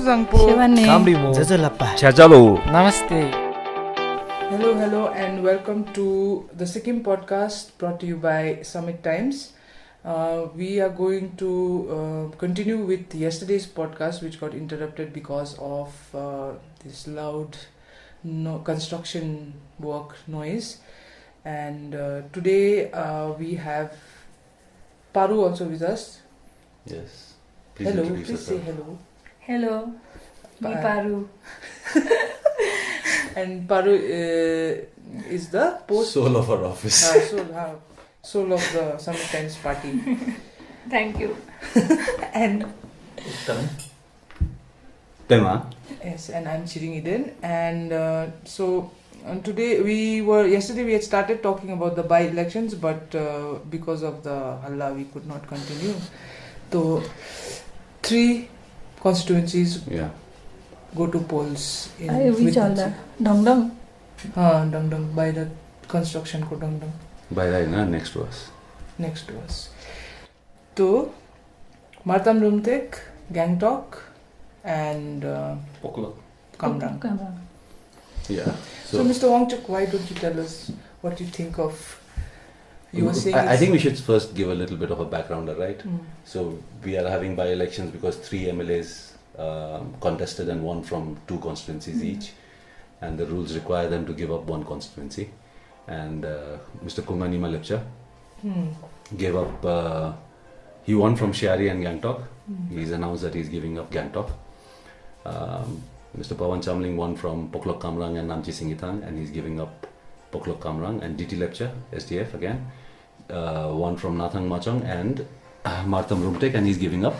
Namaste. Hello, and welcome to the Sikkim Podcast brought to you by Summit Times. We are going to continue with yesterday's podcast, which got interrupted because of this loud construction work noise. And today we have Paru also with us. Yes. Please say hello. Hello, me Paru. And Paru is the soul of our office. Soul of the Summit Times party. Thank you. And Tema. Yes, and I'm Chiring Eden. And today yesterday we had started talking about the by-elections, but because of the halla we could not continue. So 3 constituencies go to polls. Which all the Dong? Dong by the construction ko Dong. By the next to us. So Martam Rumtek, Gangtok, and Poklok. Kamrang. Yeah. So Mr. Wangchuk, why don't you tell us what you think of? You were saying. I think we should first give a little bit of a background, right? Mm. So we are having by-elections because 3 MLAs contested and won from 2 constituencies each, and the rules require them to give up 1 constituency. And Mr. Kunganima Lepcha gave up. He won from Shiari and Gangtok. He's announced that he's giving up Gangtok. Mr. Pawan Chamling won from Poklok Kamrang and Namchi Singitang, and he's giving up Poklok Kamrang. And DT Lepcha, SDF again, won from Nathang Machang and Martam Rumtek, and he's giving up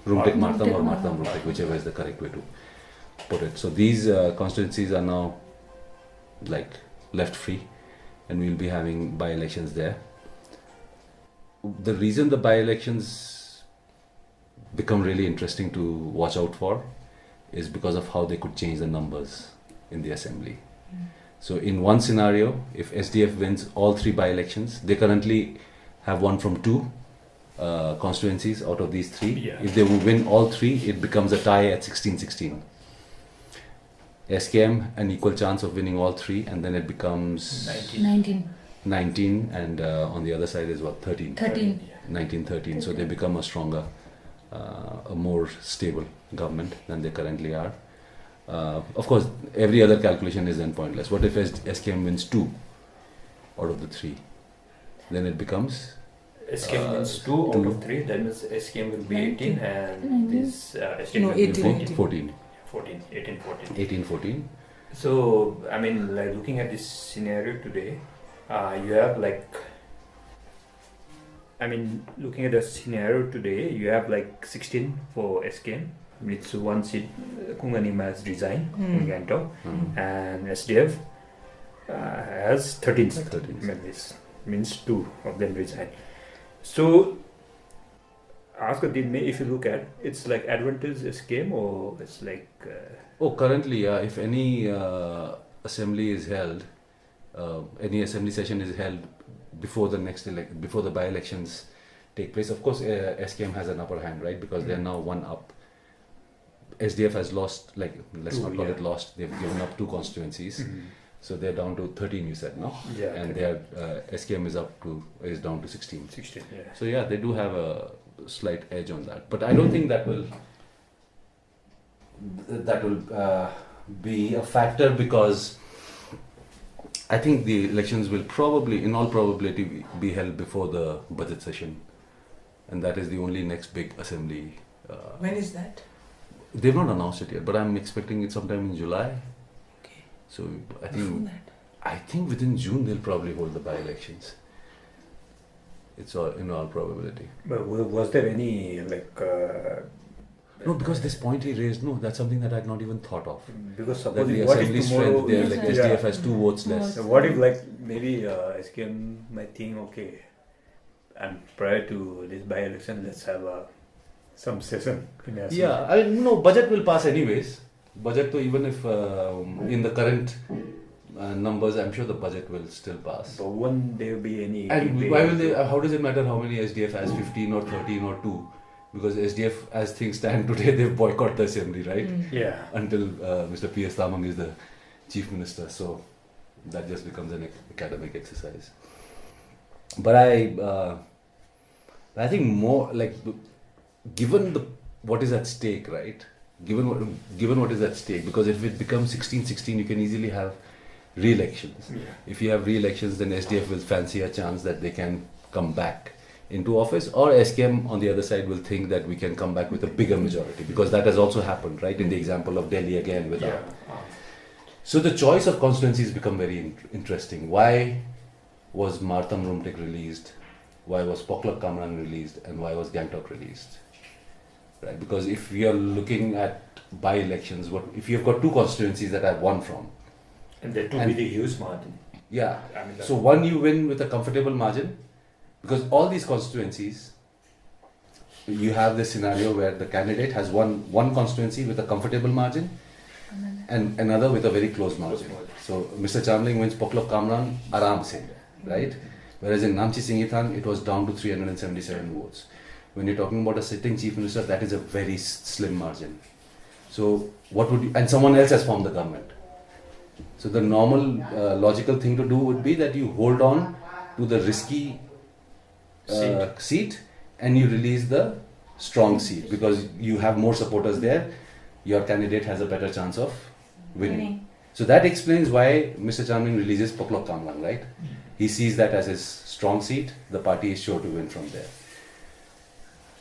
Rumtek Martam or Martam Rumtek, whichever is the correct way to put it. So these constituencies are now left free, and we'll be having by-elections there. The reason the by-elections become really interesting to watch out for is because of how they could change the numbers in the assembly. So in one scenario, if SDF wins all 3 by-elections, they currently have won from 2 constituencies out of these 3. Yeah. If they win all 3, it becomes a tie at 16-16. SKM an equal chance of winning all 3, and then it becomes 19, and on the other side is what, 13. 19-13. So they become a stronger, a more stable government than they currently are. Of course, every other calculation is then pointless. What if SKM wins 2 out of the 3? Then it becomes SKM wins 2 out of 3. That means SKM will be 18 and this SKM will be 14. 18-14. So, I mean, looking at this scenario today, you have looking at the scenario today, you have 16 for SKM. It's 1 seat. Kunganima has resigned in Gangtok, and SDF has 13. This means 2 of them resign. So, if you look at, it's advantage SKM or it's currently, if any assembly is held, any assembly session is held before before the by-elections take place. Of course, SKM has an upper hand, right? Because they're now 1 up. SDF has lost, let's not call it lost. They've given up 2 constituencies, so they're down to 13. You said, no? Yeah. And their SKM is down to 16. 16. Yeah. So yeah, they do have a slight edge on that, but I don't think that will be a factor, because I think the elections will probably, in all probability, be held before the budget session, and that is the only next big assembly. When is that? They've not announced it yet, but I'm expecting it sometime in July. Okay. So I think within June they'll probably hold the by-elections. It's all in all probability. But was there any No, because this point he raised, that's something that I'd not even thought of. Because that suppose the what assembly if strength tomorrow there, SDF has 2 votes less. So what if maybe SKM might think, okay, and prior to this by-election, let's have some session in the assembly. Budget will pass anyways. Budget, even if in the current numbers, I'm sure the budget will still pass. But won't there be any? And why will they? How does it matter how many SDF has? 15 or 13 or 2? because SDF, as things stand today, they've boycotted the assembly, right? Yeah. Until Mr. P.S. Tamang is the chief minister. So that just becomes an academic exercise. But I think more like, given what is at stake, right? Given what is at stake, because if it becomes 16-16, you can easily have re-elections. Yeah. If you have re-elections, then SDF will fancy a chance that they can come back into office, or SKM on the other side will think that we can come back with a bigger majority, because that has also happened, right? In the example of Delhi again with our. So the choice of constituencies become very interesting. Why was Martam Rumtek released? Why was Poklak Kamrang released? And why was Gangtok released? Right? Because if we are looking at by-elections, if you've got two constituencies that I've won from, and that to be the huge margin. Yeah. I mean, So one you win with a comfortable margin, because all these constituencies, you have this scenario where the candidate has one constituency with a comfortable margin and another with a very close margin. So Mr. Chamling wins Poklok Kamran Aram se, right? Whereas in Namchi Singithan, it was down to 377 votes. When you're talking about a sitting chief minister, that is a very slim margin. So what would you, and someone else has formed the government. So the normal logical thing to do would be that you hold on to the risky seat and you release the strong seat, because you have more supporters there. Your candidate has a better chance of winning. So that explains why Mr. Chamling releases Poklok Kamlang, right? He sees that as his strong seat. The party is sure to win from there.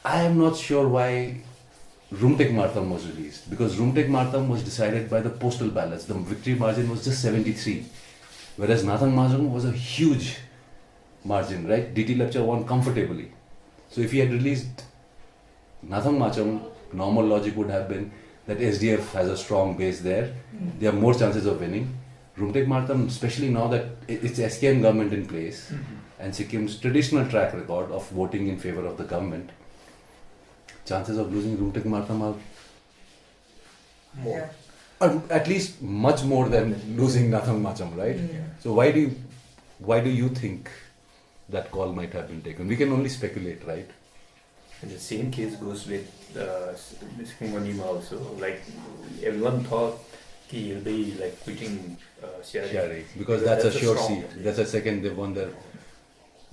I am not sure why Rumtek Martam was released, because Rumtek Martam was decided by the postal ballots. The victory margin was just 73, whereas Nathang Majung was a huge margin, right? DT Lepcha won comfortably. So if he had released Nathang Majung, normal logic would have been that SDF has a strong base there. There are more chances of winning. Rumtek Martam, especially now that it's SKM government in place, and Sikkim's traditional track record of voting in favor of the government, chances of losing Rumtek Martam are more. At least much more than losing Nathang Macham, right? So why do you think that call might have been taken? We can only speculate, right? And the same case goes with Sikkim also. Like everyone thought he'll be like quitting Shari. Because that's a sure strong, seat. That's a second they won there.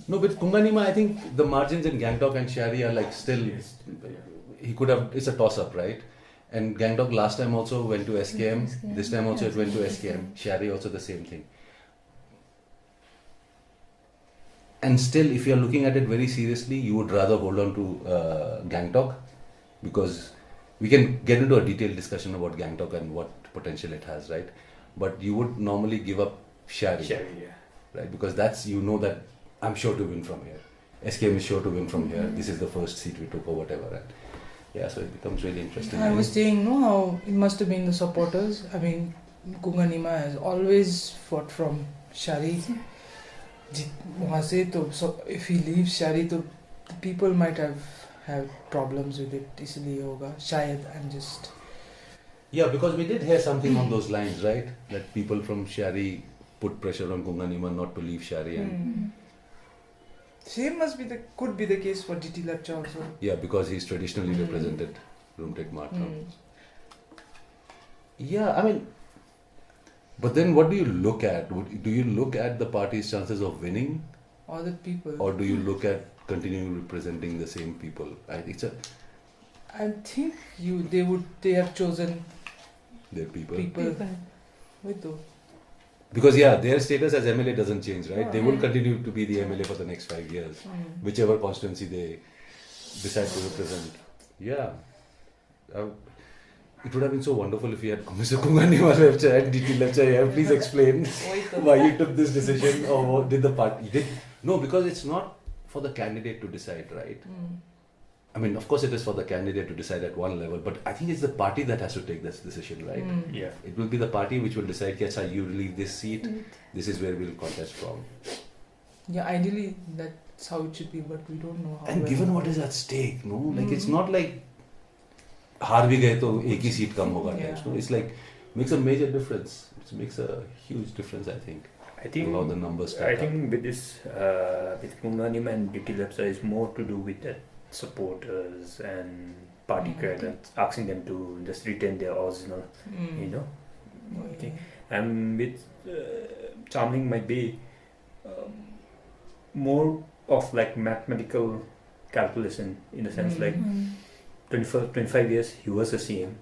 No, but Kunganima, I think the margins in Gangtok and Shari are like still. He could have. It's a toss-up, right? And Gangtok last time also went to SKM. This time also it went to SKM. Shari also the same thing. And still, if you are looking at it very seriously, you would rather hold on to Gangtok, because we can get into a detailed discussion about Gangtok and what potential it has, right? But you would normally give up Shari, right? Because that's, you know that I'm sure to win from here. SKM is sure to win from here. This is the first seat we took or whatever. And yeah, so it becomes really interesting. I was saying, how it must have been the supporters. I mean, Kunganima has always fought from Shari. So if he leaves Shari, the people might have problems with it. इसलिए होगा शायद. I'm just. Yeah, because we did hear something on those lines, right? That people from Shari put pressure on Kunganima not to leave Shari. And Same could be the case for DT Lepcha also. yeah, because he's traditionally represented Rumtek Martam. Yeah, I mean, but then what do you look at? Do you look at the party's chances of winning? Or the people. Or do you look at continuing representing the same people? I think they have chosen their people. With those. Because their status as MLA doesn't change, right? They will continue to be the MLA for the next 5 years, whichever constituency they decide to represent. Yeah. It would have been so wonderful if you had Mr. Kunganima Lepcha and DT Lepcha here. Please explain why you took this decision, or what did the party... No, because it's not for the candidate to decide, right? I mean, of course it is for the candidate to decide at one level, but I think it's the party that has to take this decision, right? Yeah. It will be the party which will decide, yes, you leave this seat, this is where we'll contest from. Yeah, ideally that's how it should be, but we don't know how. And given what is at stake, no? Like it's not like हार भी गए तो एक ही seat कम होगा types, no? It's like makes a major difference. It makes a huge difference, I think. I think how the numbers stack I up. think with this with Kunganima and DT Lepcha is more to do with that supporters and party cadres, asking them to just retain their original, thing. And with Chamling might be more of like mathematical calculation in the sense like 25 years he was a CM.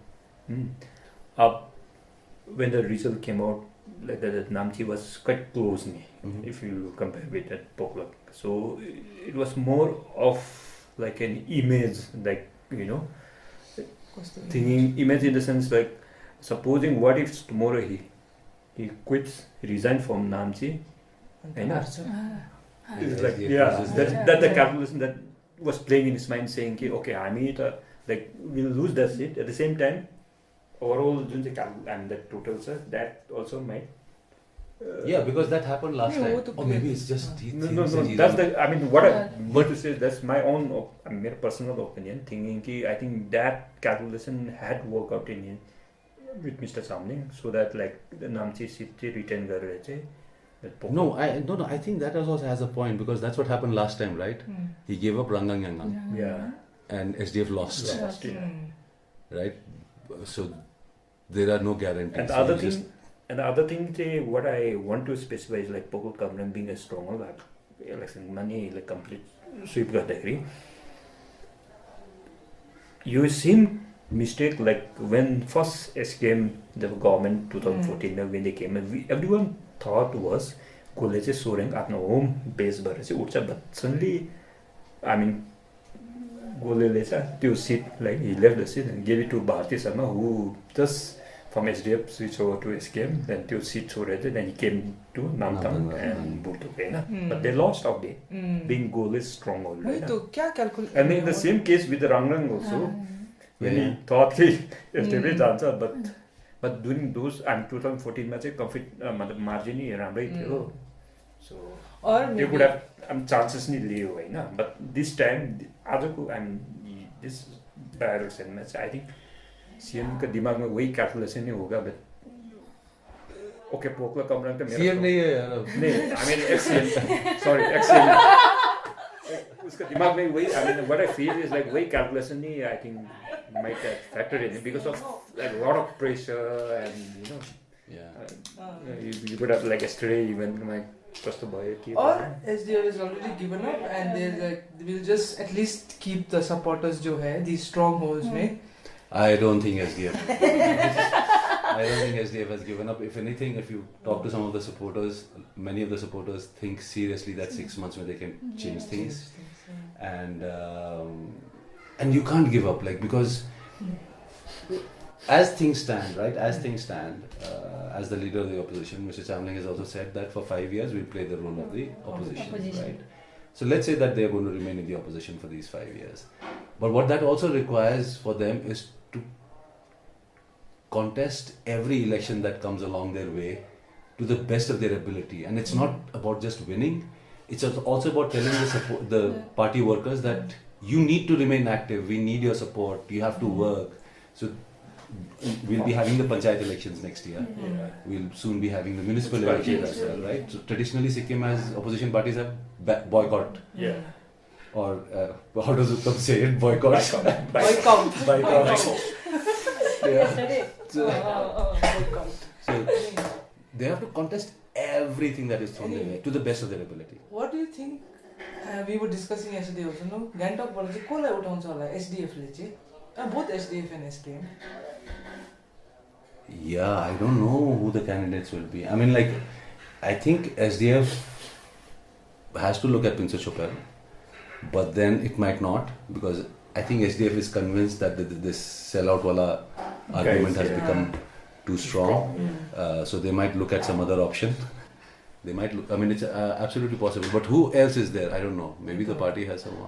When the result came out, like that Namchi was quite close me if you compare with that Poklak. So it was more of like an image, like thinking image in the sense like supposing what if tomorrow he quits, resigns from Namchi, it's like that's the calculation that was playing in his mind, saying okay, I mean like we'll lose that seat. At the same time, overall and the total that also might. Because that happened last time. Or maybe it's just no. That's what I want to say. That's my own personal opinion. Thinking, I think that calculation had worked out with Mr. Chamling, so that like the Namchi seat retain garere. No, I think that also has a point, because that's what happened last time, right? He gave up Rangang Yangang. Yeah. And SDF lost. Right? So there are no guarantees. And the other thing, what I want to specify is like Pokul Kamran being a strong election money like complete sweep garदाखेरि you seem mistake like when first SKM the government 2014 when they came and everyone thought was Gole चाहिँ सोरेङ आफ्नो home base भएर चाहिँ उठ्छ, but suddenly Golele त्यो seat, like he left the seat and gave it to Bharti Sharma, who just from SDF switched over to SKM, then त्यो seat छोडेर then he came to Namtang and Burtuk, but they lost out there, being Gole's stronghold. And in the same case with the Rangrang also, when he thought he SDF जान्छ, but during those 2014 मा चाहिँ मतलब margin नै राम्रै थियो, so they could have chances नि लियो हैन, but this time आजको this by-election मा चाहिँ I think CM को दिमागमा वही calculation नै होगा, but okay Pokla Kamran का CM नहीं है यार, नहीं ex-CM, sorry ex-CM उसका दिमाग में वही what I feel is like वही calculation नहीं I think might have factored in because of like a lot of pressure and you could have like yesterday even my trust boy or SDF is already given up and they're like we'll just at least keep the supporters जो है these strongholds में. I don't think SDF has given up. If anything, if you talk to some of the supporters, many of the supporters think seriously that 6 months where they can change things, and you can't give up, like, because as things stand, right? As the leader of the opposition, Mr. Chamling has also said that for 5 years we'll play the role of the opposition, right? So let's say that they're going to remain in the opposition for these 5 years. But what that also requires for them is to contest every election that comes along their way to the best of their ability. And it's not about just winning. It's also about telling the party workers that you need to remain active. We need your support. You have to work. So we'll be having the panchayat elections next year. We'll soon be having the municipal elections as well, right? So traditionally Sikkim has opposition parties have boycott. Or how does Uttam say it? Boycott. So they have to contest everything that is thrown their way to the best of their ability. What do you think? We were discussing yesterday also, no? Gangtok बाट चाहिँ कसलाई उठाउँछ होला SDF ले चाहिँ? Both SDF and SKM. Yeah, I don't know who the candidates will be. I mean, like, I think SDF has to look at Pinsir Chopel, but then it might not, because I think SDF is convinced that this sellout wala argument has become too strong. So they might look at some other option. They might look, I mean, it's absolutely possible. But who else is there? I don't know. Maybe the party has someone.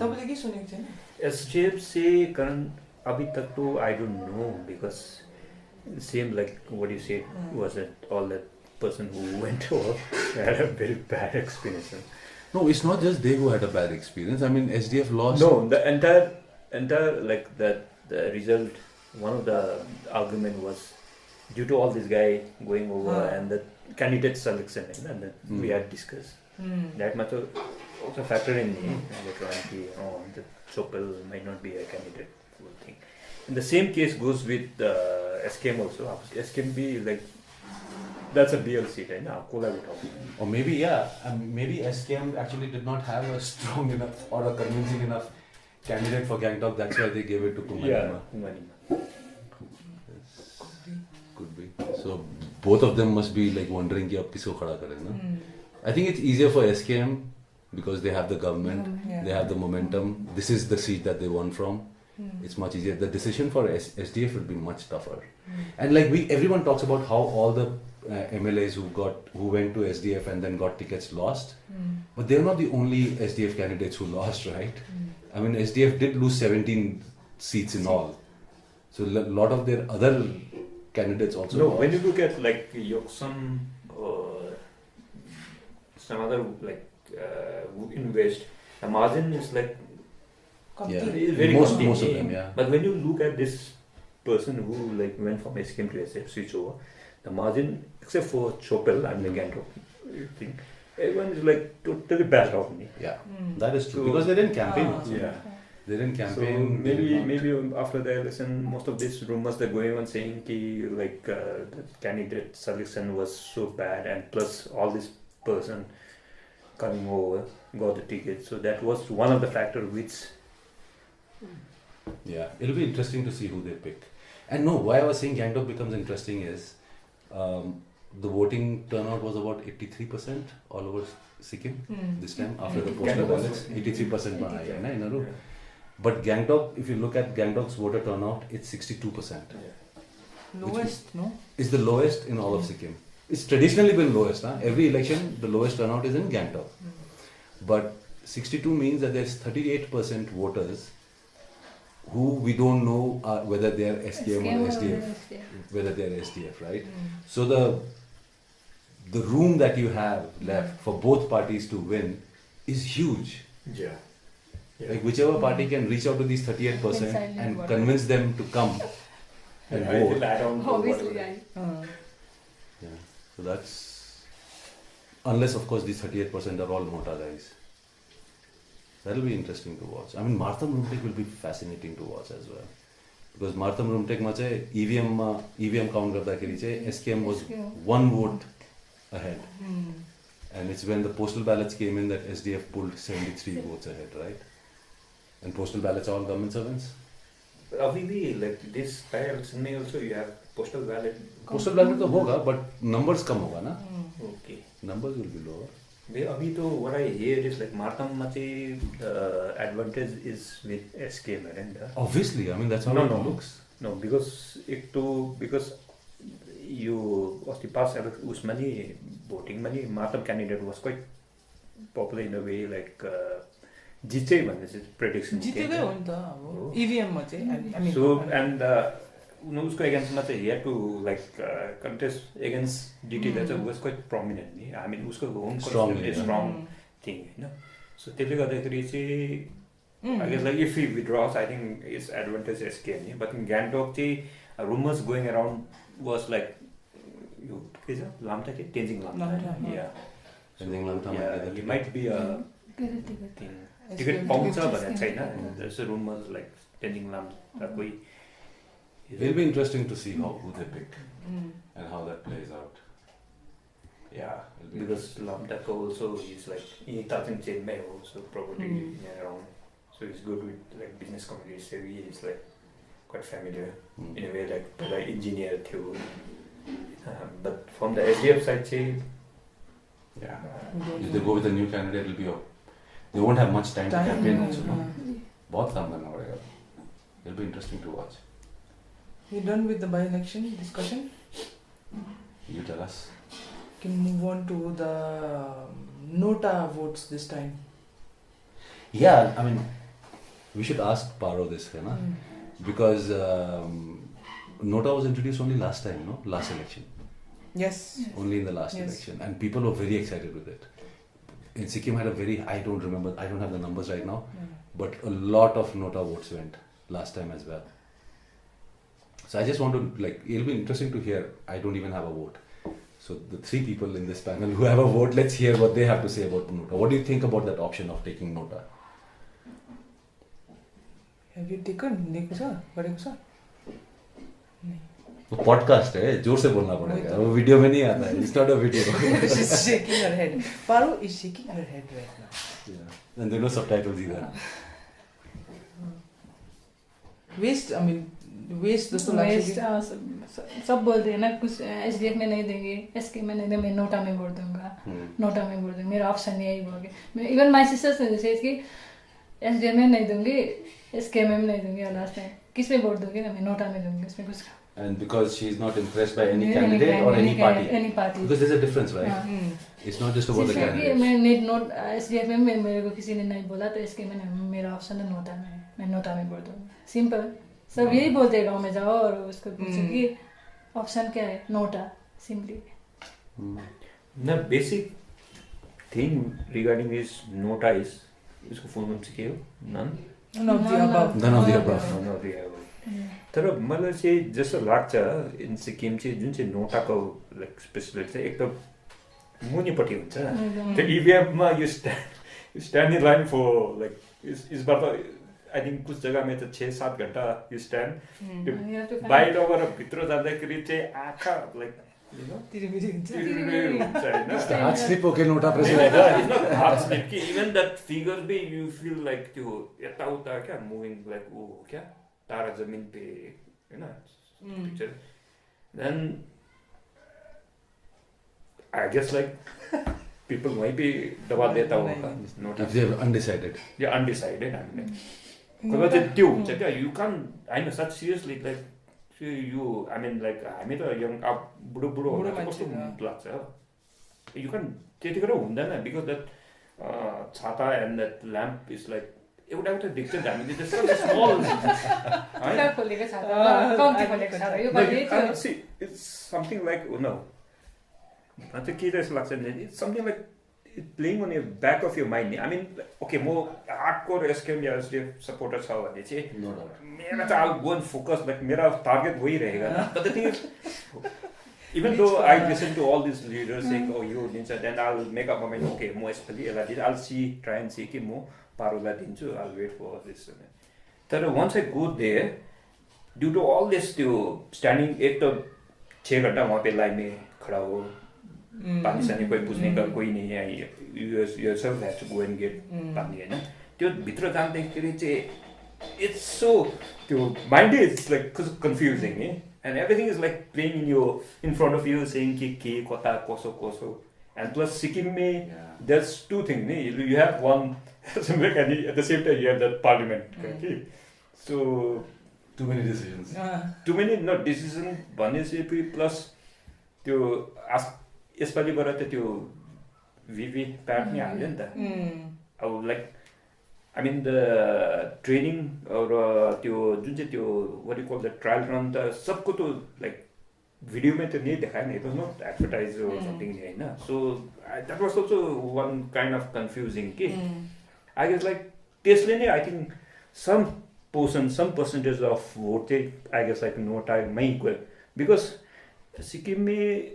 SDF say current abhi tak to I don't know, because same like what you said was that all that person who went over had a very bad experience. No, it's not just they who had a bad experience. I mean, SDF lost. No, the entire like the result. One of the argument was due to all this guy going over and the candidate selection and that we had discussed. That matter also factor in later on the Chopal might not be a candidate for thing. And the same case goes with SKM also. SKM be like that's a BL seat, right? Now, or maybe maybe SKM actually did not have a strong enough or a convincing enough candidate for Gangtok. That's why they gave it to Kumanima. Kumanima. Could be. So both of them must be like wondering कि अब किसको खड़ा करें ना. I think it's easier for SKM because they have the government, they have the momentum. This is the seat that they won from. It's much easier. The decision for SDF will be much tougher. And like everyone talks about how all the MLAs who went to SDF and then got tickets lost, but they're not the only SDF candidates who lost, right? I mean, SDF did lose 17 seats in all. So a lot of their other candidates also lost. When you look at like Yoksam or some other like in West, the margin is like very most comfy. of them, yeah. But when you look at this person who like went from SKM to SF, switch over, the margin, except for Chopal and Gangtok, you think everyone is like totally backed off me. Yeah, that is true. Because they didn't campaign. They didn't campaign. So maybe after the election, most of these rumors that going on saying ki like the candidate selection was so bad, and plus all this person coming over got the ticket. So that was one of the factors which. Yeah, it'll be interesting to see who they pick. And no, why I was saying Gangtok becomes interesting is the voting turnout was about 83% all over Sikkim this time after the postal ballots. 83% by Naru. But Gangtok, if you look at Gangtok's voter turnout, it's 62%. Lowest, no? It's the lowest in all of Sikkim. It's traditionally been lowest. Huh? Every election, the lowest turnout is in Gangtok. But 62 means that there's 38% voters who we don't know whether they are SKM or SDF, whether they are SDF, right? So the room that you have left for both parties to win is huge. Yeah. Like whichever party can reach out to these 38% and convince them to come and vote. Obviously, Yeah. So that's, unless of course these 38% are all NOTA guys. That'll be interesting to watch. I mean, Martham Rumtek will be fascinating to watch as well. Because Martham Rumtek ma chahi EVM count garदाखेरि चाहिँ SKM was one vote ahead. And it's when the postal ballots came in that SDF pulled 73 votes ahead, right? And postal ballots are all government servants. Abhi like this by-election may also you have postal ballot. Postal ballot to hoga, but numbers kam hoga na. Okay. Numbers will be lower. Abhi to what I hear is like Martham machi the advantage is with SKM and obviously, I mean that's how it looks. No, because you was the past usmani voting money Martham candidate was quite popular in a way like जित्छ भन्ने चाहिँ prediction जितेकै हो नि त अब EVM मा चाहिँ so and उसको एगेन्स्टमा चाहिँ here to like contest against डिटीलाई चाहिँ वाज क्वाइट प्रोमिनेन्ट नि आई मिन उसको होम स्ट्रङ थिङ होइन सो त्यसले गर्दाखेरि चाहिँ I guess like if he withdraws I think it's advantage SK नि बट इन गान्तोक चाहिँ rumours going around was like यो के छ लाम्टा के तेन्जिङ लाम्टा या Tenzing Lamta he might be a thing ticket पाउँछ भनेर छैन there's a rumors like Tending Lam कोही it'll be interesting to see who they pick and how that plays out. Because Lamtako also is like he doesn't change my also property around, so he's good with like business communities. So he is like quite familiar in a way like engineer too. But from the SDF side, if they go with a new candidate, it'll be they won't have much time to campaign also. बहुत काम करना पड़ेगा. It'll be interesting to watch. You done with the by-election discussion? You tell us. Can move on to the NOTA votes this time. Yeah, I mean, we should ask Paro this, na? Because NOTA was introduced only last time, no? Last election. Yes. Only in the last election, and people were very excited with it. In Sikkim had a very, I don't have the numbers right now, but a lot of NOTA votes went last time as well. So I just want to, like, it'll be interesting to hear. I don't even have a vote. So the three people in this panel who have a vote, let's hear what they have to say about NOTA. What do you think about that option of taking NOTA? Have you taken? गरेको छ? वो podcast है, जोर से बोलना पड़ेगा, वो video में नहीं आता है. It's not a video. She's shaking her head. Paru is shaking her head right now. Yeah. And there are no subtitles either. Waste, I mean, waste जस्तो लाग्छ कि सब बोलते हैं ना कुछ एसडीएफ में नहीं देंगे, एसके में नहीं देंगे, मैं नोटा में वोट दूंगा, नोटा में वोट दूंगा, मेरा ऑप्शन यही होगा. इवन माय सिस्टर्स ने जैसे कि एसडीएफ में नहीं दूंगी, एसके में नहीं दूंगी, लास्ट में किस में वोट दूंगी ना, मैं नोटा में दूंगी, इसमें कुछ. And because she is not impressed by any candidate or any party. Because there's a difference, right? It's not just about the candidate. मैं नोट एसडीएफ में मेरे को किसी ने नहीं बोला तो एसके में मेरा ऑप्शन है नोटा में, मैं नोटा में वोट दूंगा. सिंपल. सब यही बोलते हैं गाँव में जाओ और उसको पूछो कि ऑप्शन क्या है, NOTA. Simply. The basic thing regarding this NOTA is, इसको फुल फॉर्म के हो? None of the above. None of the above. तर मलाई चाहिँ जस्तो लाग्छ इन सिक्किम चाहिँ जुन चाहिँ नोटाको लाइक स्पेसिलिटी चाहिँ एक त मुनिपट्टि हुन्छ. त्यो इभिएममा you stand in line for like इसबाट आई थिङ्क कुछ जग्गामा त 6-7 घन्टा यु स्ट्यान्ड. बाहिरबाट भित्र जाँदाखेरि चाहिँ आँखा लाइक तिरिमिरी हुन्छ होइन. हात स्लिप ओके नोटा प्रेसिडेन्ट. हात स्लिप कि even that figure be you feel like त्यो यताउता क्या मुभिङ लाइक ऊ क्या तारा जमीन पे होइन picture. Then I guess like people वहीँ पे दबा देता होगा NOTA. If they are undecided. या अनडिसाइडेड हामीले कहिले चाहिँ त्यो हुन्छ क्या. यु कान होइन सच seriously like you I mean like हामी त यङ अब बुढो हुँदा कस्तो लाग्छ. यु कान त्यतिखेर हुँदैन बिकज द्याट छाता and that lamp is like एउटा देख्छ हामीले जस्तो स्मल खोलेको छ कम्ती खोलेको छ यो पालि. इट्स समथिङ लाइक नो अन्त के जस्तो लाग्छ भने it's something like playing on your back of your mind. I mean okay म हार्डकोर एसकेएम या एसडीएफ सपोर्टर छ भने चाहिँ मेरो चाहिँ I go and focus like मेरा टार्गेट वही रहेगा ना. But the thing is even though I listen to all these leaders saying oh you dincha, then I'll make up my mind okay mo especially I'll try and see कि mo parula dinchu, I'll wait for this. तर once I go there due to all this त्यो standing एक तो 6 घंटा वहाँ पे line में खड़ा हो, पानी सानी कोई पूछने का कोई नहीं है, you yourself have to go and get पानी है ना. त्यो भित्र जाँदाखेरि चाहिँ it's so त्यो mind is like confusing है. And everything is like playing in front of you, saying ki kota koso. And plus Sikkim mein there's two things. You have one assembly and at the same time you have that parliament. Okay? So too many decisions. Too many not decisions. भनेपछि plus त्यो यसपालिबाट त त्यो VV प्याट नि हाल्यो नि त. अब like I mean the training or त्यो जुन चाहिँ त्यो what do you call the trial run त सबको तो like video में तो नहीं दिखाया नहीं, it was not advertised or something होइन. So that was also one kind of confusing कि I guess like त्यसले नै I think some percentage of vote I guess like NOTA मै गयो because सिक्किम में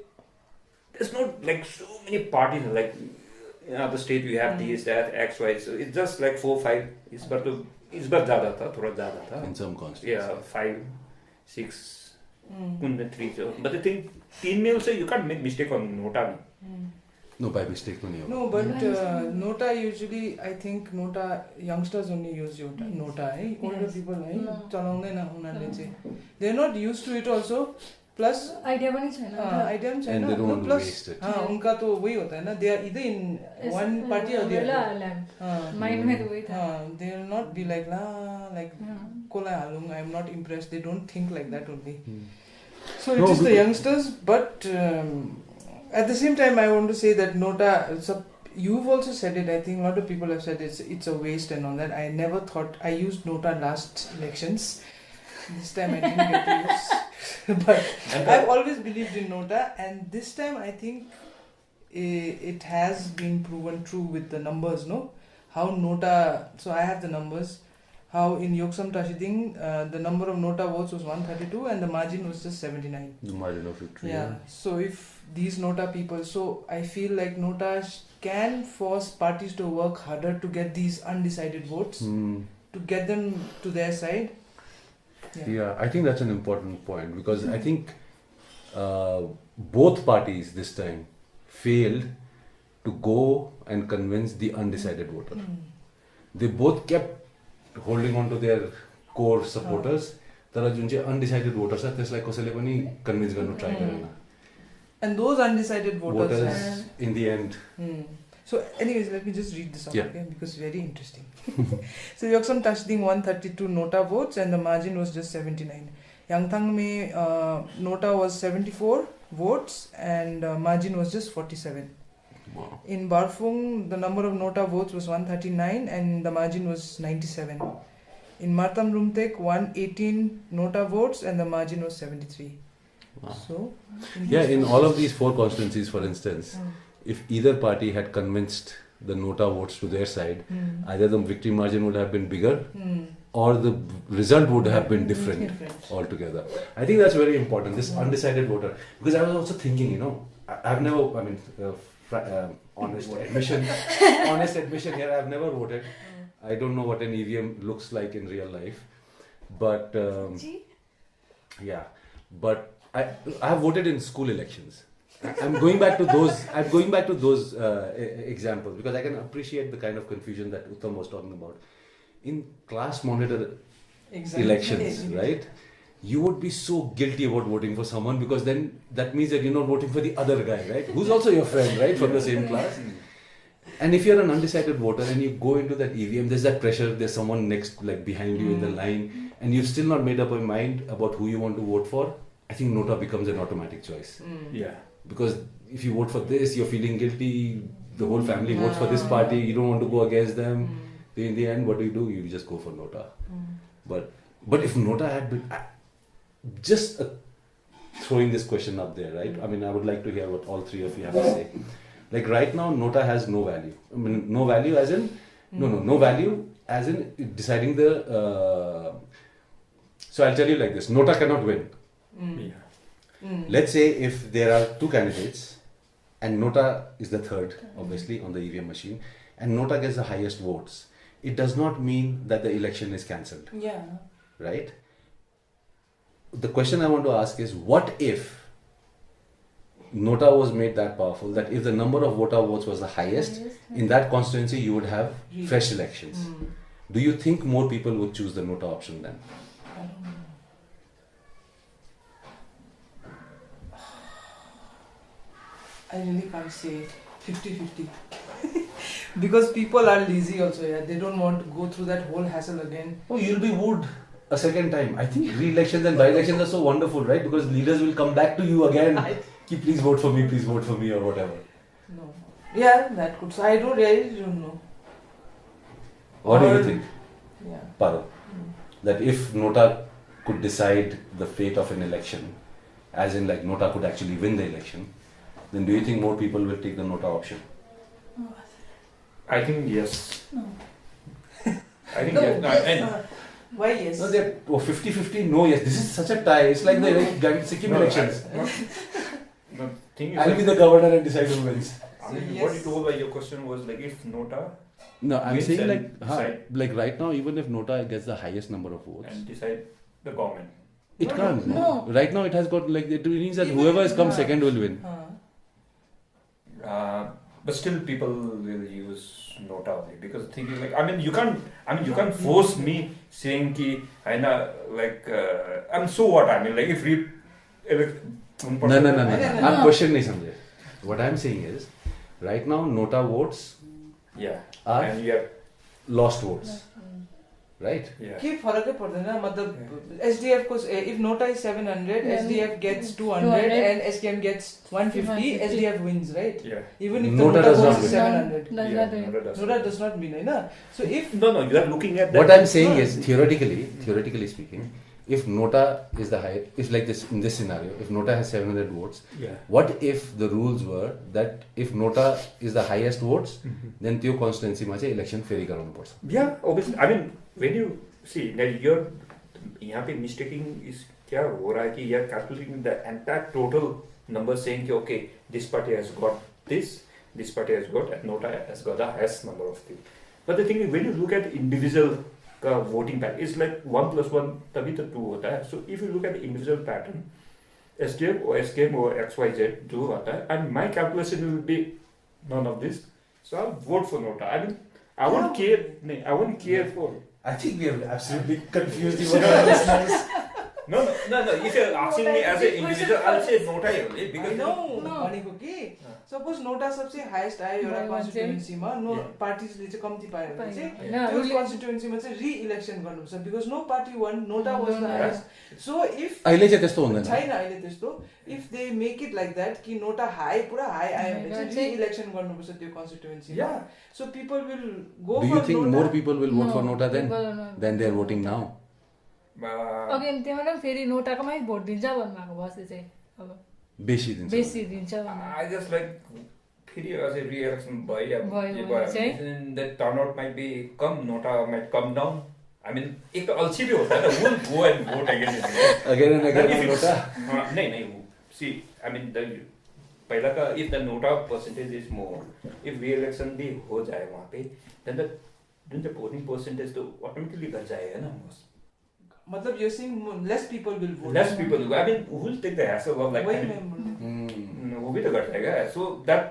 there's not like so many parties like in other state you have these that X Y, so it's just like 4-5 इस बार ज़्यादा था, थोड़ा ज़्यादा था in some constituencies. 5-6 कुन में 3 जो but the thing 3 में also you can't make mistake on NOTA में. No, by mistake नहीं होगा. No, but NOTA usually I think NOTA youngsters only use NOTA है. Older people है चलाउँदैन उनीहरूले चाहिँ. They're not used to it also. Plus idea पनि छैन. Idea पनि छैन. Plus उनका तो वही होता है ना. They are either in one party or the other. Mind में तो वही था. They will not be like like कोलाई हालूं. I'm not impressed. They don't think like that only. So it is the youngsters, but at the same time I want to say that NOTA. So you've also said it. I think a lot of people have said it's a waste and all that. I never thought I used NOTA last elections. This time I didn't get to use. But I've always believed in NOTA, and this time I think it has been proven true with the numbers. No, how NOTA. So I have the numbers. how in Yoksam Tashiding the number of NOTA votes was 132 and the margin was just 79. The margin of victory. Yeah. So if these NOTA people, so I feel like NOTA can force parties to work harder to get these undecided votes, to get them to their side. Yeah, I think that's an important point because I think both parties this time failed to go and convince the undecided voter. They both kept holding on to their core supporters. तर जुन चाहिँ undecided voters छ त्यसलाई कसैले पनि convince गर्नु try गरेन. And those undecided voters in the end. So anyways, let me just read this out Yeah. because very interesting. So Yoksam Tashiding 132 NOTA votes and the margin was just 79. Yangthang mein NOTA was 74 votes and margin was just 47. Wow. In Barfung, the number of NOTA votes was 139 and the margin was 97. In Martam Rumtek, 118 NOTA votes and the margin was 73. Wow. So, in all of these 4 constituencies, for instance, if either party had convinced the NOTA votes to their side, either the victory margin would have been bigger or the result would have been different altogether. I think that's very important, this undecided voter. Because I was also thinking, I've never, honest admission here, I've never voted. I don't know what an EVM looks like in real life. But, but I have voted in school elections. I'm going back to those examples because I can appreciate the kind of confusion that Uttam was talking about. In class monitor elections, right? You would be so guilty about voting for someone because then that means that you're not voting for the other guy, right? Who's also your friend, right? From the same class. And if you're an undecided voter and you go into that EVM, there's that pressure, there's someone next, like behind you in the line, and you've still not made up your mind about who you want to vote for. I think NOTA becomes an automatic choice. Yeah. Because if you vote for this, you're feeling guilty, the whole family votes for this party, you don't want to go against them. In the end, what do? You just go for NOTA. But if NOTA had been... Just throwing this question up there, right? I mean, I would like to hear what all 3 of you have to say. Like right now, NOTA has no value. I mean, no value as in... No value as in deciding the... So I'll tell you like this. NOTA cannot win. Let's say if there are 2 candidates and NOTA is the third, obviously, on the EVM machine, and NOTA gets the highest votes, it does not mean that the election is cancelled. Yeah. Right? The question I want to ask is, what if NOTA was made that powerful that if the number of NOTA votes was the highest, in that constituency you would have fresh elections? Do you think more people would choose the NOTA option then? I don't know. I really can't say 50-50. Because people are lazy also, they don't want to go through that whole hassle again. Oh, you'll be wooed a second time. I think re-elections and by-elections are so wonderful, right? Because leaders will come back to you again. Please vote for me or whatever. No. Yeah, that could. So I really don't know. What do you think? Yeah. Paro? That if NOTA could decide the fate of an election, as in like NOTA could actually win the election, then do you think more people will take the NOTA option? I think yes. No. I think No, yes. Why yes? No, they're 50-50. No, yes. This is such a tie. It's like the Sikkim elections. The thing is, I'll be the governor and decide who wins. I mean, Yes. what you told by your question was like if NOTA No, I'm wins saying and like right now, even if NOTA gets the highest number of votes, and decide the government. it No, can't. no. Right now, it has got like it means that Even whoever has come if- second will win. But still, people will use NOTA only because the thing is like you can't force me saying ki so what like if we No. I'm questioning something. What I'm saying is, right now, NOTA votes are and you have lost votes. Right? के फरकै पर्दैन मतलब SDF को if NOTA is 700 SDF gets 200 and SKM gets 150 SDF wins, right? Even if NOTA the does NOTA not votes is win. 700 NOTA does not win, Hahn? So if no you are looking at that. What I'm saying is, theoretically speaking, if NOTA is the high, if like this in this scenario, if NOTA has 700 votes, what if the rules were that if NOTA is the highest votes, then त्यो constituency मा चाहिँ election फेरि गराउनु पर्छ? Yeah, obviously. I mean, when you see that you're यहाँ पे mistaking is क्या हो रहा है कि you're calculating the entire total number saying कि okay this party has got this party has got and NOTA has got the highest number of things. But the thing is when you look at individual का voting pattern it's like 1 + 1 तभी तो 2 होता है. So if you look at the individual pattern SDF or SKM or XYZ जो होता है and my calculation will be none of this. So I'll vote for NOTA. I mean I won't care for. I think we have absolutely confused even our listeners. No. If you're asking me as an individual, I'll say NOTA only because भनेको के suppose NOTA सबसे highest आयो एउटा कन्स्टिट्युएन्सीमा no पार्टीजले चाहिँ कम्ती पायो भने चाहिँ त्यो कन्स्टिट्युएन्सीमा चाहिँ रि-इलेक्सन गर्नुपर्छ because no party won NOTA was the highest so if अहिले चाहिँ त्यस्तो हुँदैन छैन अहिले त्यस्तो if they make it like that कि नोटा हाई पुरा हाई आयो भने चाहिँ रि-इलेक्सन गर्नुपर्छ त्यो कन्स्टिट्युएन्सीमा so people will go for NOTA. Do you think more people will vote for NOTA than they are voting now? Again त्यहाँबाट फेरि नोटाकोमै भोट दिन्छ भन्नुभएको बस्दै चाहिँ अब बेसी दिन्छ I just like फेरि अझै re-election भयो that turnout might be come NOTA might come down. I mean एक त अल्छी भी होता है ना who will go and vote again and again NOTA. नहीं see I mean the पहिला का if the NOTA percentage is more if re-election भी हो जाए वहाँ पे then the voting percentage तो automatically घट जाएगा ना मतलब you're saying less people will vote. Less people will. I mean, who will take the hassle of like? वो भी तो घट जाएगा. So that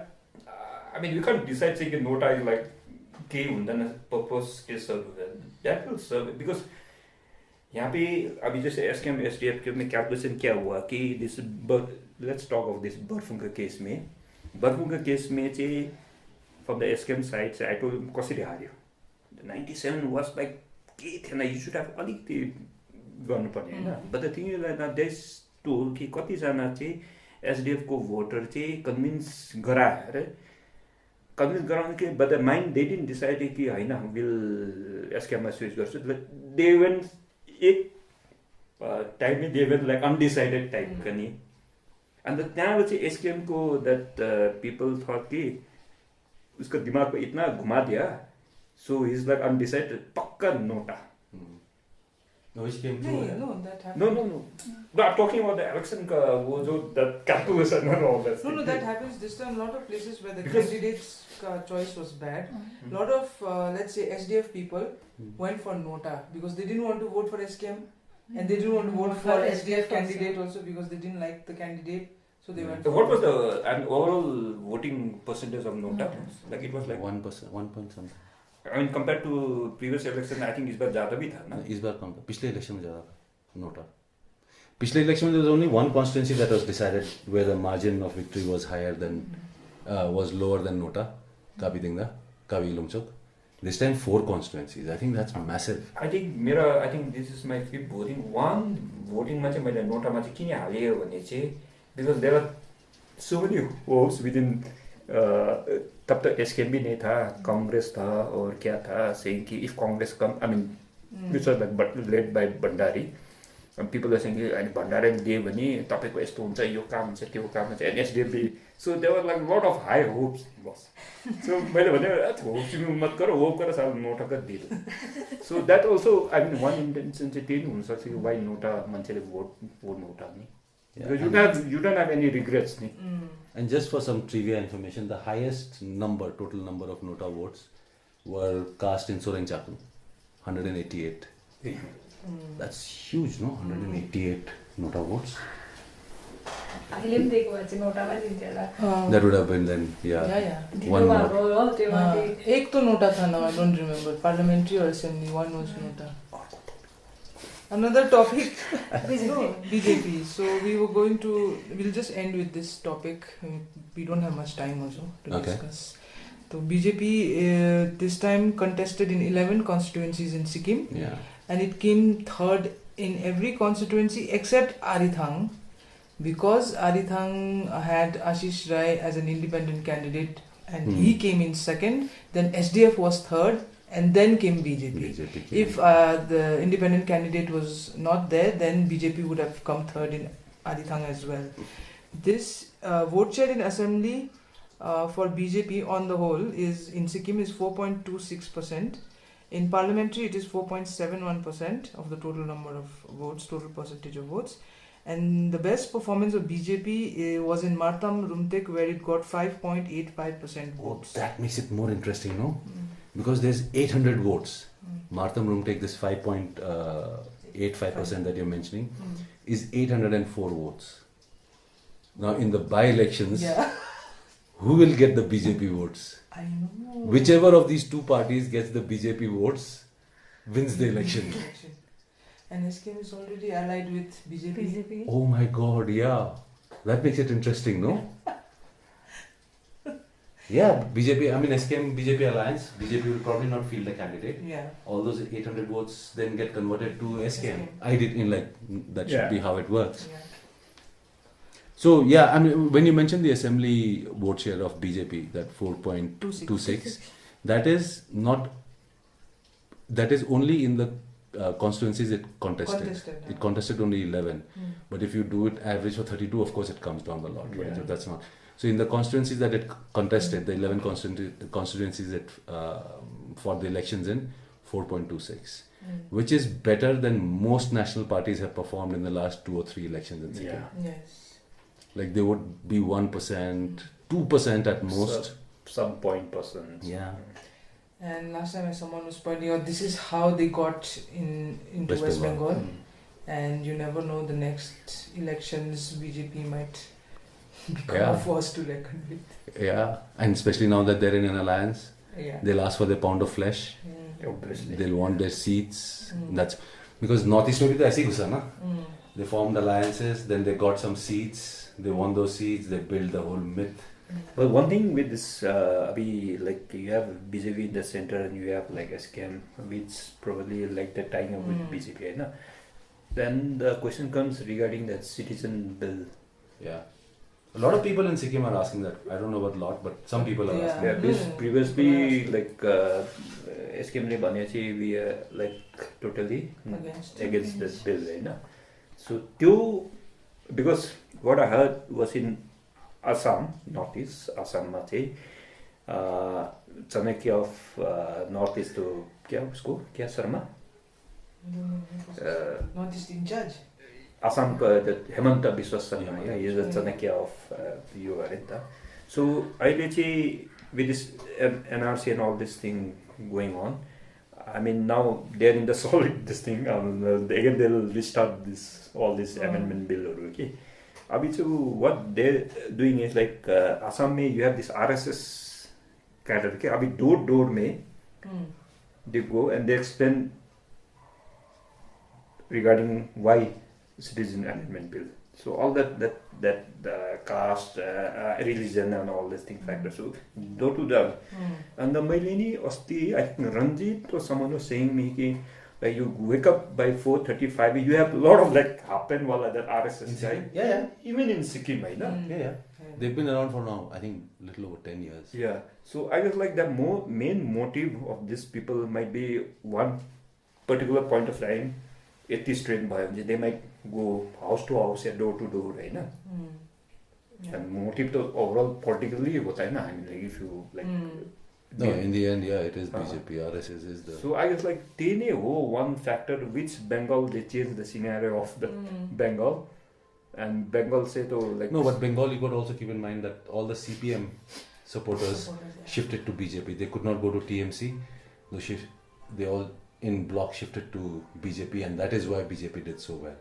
I mean, we can't decide saying कि NOTA is like के हुँदैन purpose के serve हुँदैन. That will serve because यहाँ पे अभी जैसे SKM SDF के में calculation क्या हुआ कि this let's talk of this Barfung का केस में चाहिँ from the SKM side चाहिँ I told him कसरी हार्यो. 97 was like के थिएन you should have अलिकति गर्नुपर्ने हैन. But the thing is that this tool कि कतिजना चाहिँ SDF को भोटर चाहिँ कन्भिन्स गराउनु कि but the mind they didn't decide कि हैन will SKM मा स्विच गर्छु. They went एक टाइम में they went like undecided type पनि and त्यहाँबाट चाहिँ SKM को that people thought कि उसको दिमाग को इतना घुमा दिया so he's like undecided पक्का NOTA. No, which came through. No, that happened. No. But I'm talking about the election का वो जो that calculation and all that. No, that happens this time. A lot of places where the candidates का choice was bad. A lot of let's say SDF people went for NOTA because they didn't want to vote for SKM and they didn't want to vote for SDF candidate also because they didn't like the candidate. So they went. So what was the overall voting percentage of NOTA? Like it was like 1%, 1 point something. I mean compared to previous election, I think इस बार ज़्यादा भी था ना? इस बार कम था. पिछले election में ज़्यादा था NOTA. पिछले इलेक्शन में there was only one constituency that was decided where the margin of victory was higher than was lower than NOTA. Kabi Dingda, Kabi Lumchok. This time 4 constituencies. I think that's massive. I think this is my fifth voting. One voting में चाहिँ मैले NOTA मा चाहिँ किन हालेँ भने चाहिँ because there are so many hopes within तब तो SKM भी नहीं था, कांग्रेस था और क्या था saying कि if Congress come, I mean, which was like led by Bandari, and people were saying कि Bandari दिए भने तपाईको यस्तो हुन्छ, यो काम हुन्छ, त्यो काम हुन्छ, and SDF भी, so there were like a lot of high hopes, boss. So मैले भने hopes भी मत करो, hope करो साल NOTA का दे दो. So that also, I mean, one intention चाहिँ त्यही हुन सक्छ कि why NOTA मान्छेले vote NOTA नि. Because you don't have any regrets नि. And just for some trivia information, the highest total number of NOTA votes were cast in Soreng Chaku, 188. That's huge, no? 188 NOTA votes. That would have been then, yeah. One more. एक तो NOTA था now, I don't remember. Parliamentary or assembly, one was NOTA. Another topic, BJP. So we'll just end with this topic. We don't have much time also to discuss. So BJP this time contested in 11 constituencies in Sikkim. Yeah. And it came third in every constituency except Arithang. Because Arithang had Ashish Rai as an independent candidate and he came in second, then SDF was third. And then came BJP. If the independent candidate was not there, then BJP would have come third in Arithang as well. This vote share in assembly for BJP on the whole in Sikkim is 4.26%, In parliamentary, it is 4.71% of the total number of votes, total percentage of votes. And the best performance of BJP was in Martam Rumtek, where it got 5.85% votes. That makes it more interesting, no? Because there's 800 votes. Martam Rumtek, this 5.85% that you're mentioning, is 804 votes. Now, in the by-elections, who will get the BJP votes? I know. Whichever of these two parties gets the BJP votes wins the election. And SKM is already allied with BJP. Oh my God, yeah. That makes it interesting, no? Yeah, BJP, I mean SKM BJP alliance, BJP will probably not field a candidate. Yeah. All those 800 votes then get converted to SKM. I did in that should be how it works. Yeah. So yeah, I mean when you mentioned the assembly vote share of BJP, that 4.26, that is only in the constituencies it contested. It contested only 11. But if you do it average for 32, of course it comes down a lot. Right? So that's not. So in the constituencies that it contested, the 11 constituencies that for the elections in, 4.26, which is better than most national parties have performed in the last 2 or 3 elections in Sikkim. Yes. Like they would be 1%, 2% at most. Some %. Yeah. And last time someone was pointing out, this is how they got into West Bengal. And you never know, the next elections BJP might become forced to reckon with. Yeah, and especially now that they're in an alliance, they'll ask for their pound of flesh. Obviously. They'll want their seats. That's because Northeast में भी तो ऐसे ही घुसा ना. They formed alliances, then they got some seats. They won those seats. They built the whole myth. But one thing with this, like you have BJP in the center and you have like SKM, which probably like the tying up with BJP, right? No? Then the question comes regarding that citizen bill. Yeah. A lot of people in Sikkim are asking that. I don't know about a lot, but some people are asking. Yeah, previously like SKM ne bhane chahi we are like totally against this bill, right? No? So because what I heard was in Assam, Northeast, Assam ma chahi Chanakya of Northeast to kya Sharma? Northeast in charge. Assam that Hemanta Biswa Sharma, he is a Chanakya of Yuvarenta. So I with this NRC and all this thing going on, I mean now they're in the solid this thing. Again they'll restart all this amendment bill. Okay. What they're doing is like Assam mein you have this RSS kind of okay. Door mein they go and they explain regarding why citizen amendment bill. So all that caste, religion and all these things factors. So door to them. And the Mailini Osti, I think Ranjit or someone was saying me like you wake up by 4:35, you have a lot of like happen while that RSS guy. Yeah. Even in Sikkim, right? Yeah. They've been around for now, I think, little over 10 years. Yeah. So I guess like the main motive of these people might be one particular point of time. They might go house to house or door to door, right? And motive to overall politically, I mean, like if you like. No, in the end, it is BJP. RSS is the. So I guess like one factor which Bengal they changed the scenario of the Bengal, and Bengal say to like. No, but Bengal you got to also keep in mind that all the CPM supporters shifted to BJP. They could not go to TMC. They all in block shifted to BJP, and that is why BJP did so well.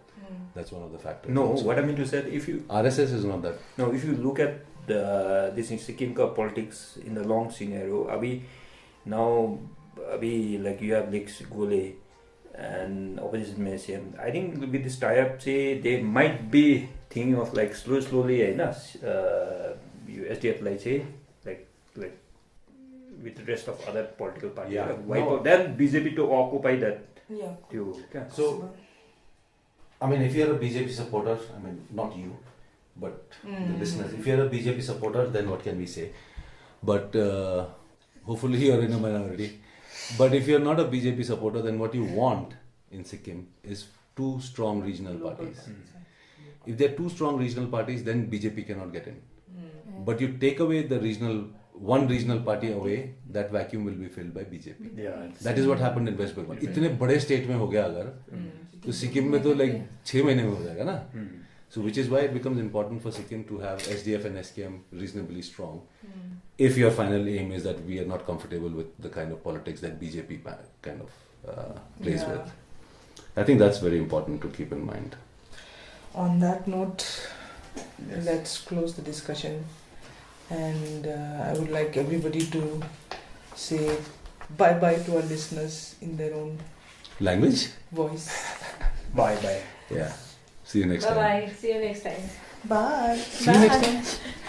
That's one of the factors. No, also. what I mean to say, if you RSS is not that. No, if you look at this in Sikkim politics in the long scenario, like you have Lex Gole and opposition Malaysian. I think with this tie-up, say they might be thinking of like slowly, you SDF like say like with the rest of other political parties. Then BJP to occupy that. Yeah. So, I mean, if you're a BJP supporter, I mean, not you, but the listeners, if you're a BJP supporter, then what can we say? But hopefully you're in a minority. But if you're not a BJP supporter, then what you want in Sikkim is 2 strong regional parties. If there are 2 strong regional parties, then BJP cannot get in. But you take away the regional one regional party away, that vacuum will be filled by BJP. Yeah. That is what happened in West Bengal. इतने बड़े state में हो गया अगर तो सिक्किम में तो like 6 महीने में हो जाएगा ना. So which is why it becomes important for Sikkim to have SDF and SKM reasonably strong. If your final aim is that we are not comfortable with the kind of politics that BJP kind of plays with. I think that's very important to keep in mind. On that note, let's close the discussion. And I would like everybody to say bye-bye to our listeners in their own Language? voice. Bye. Yeah. See you next time. Bye-bye. See you next time. Bye. See you next time.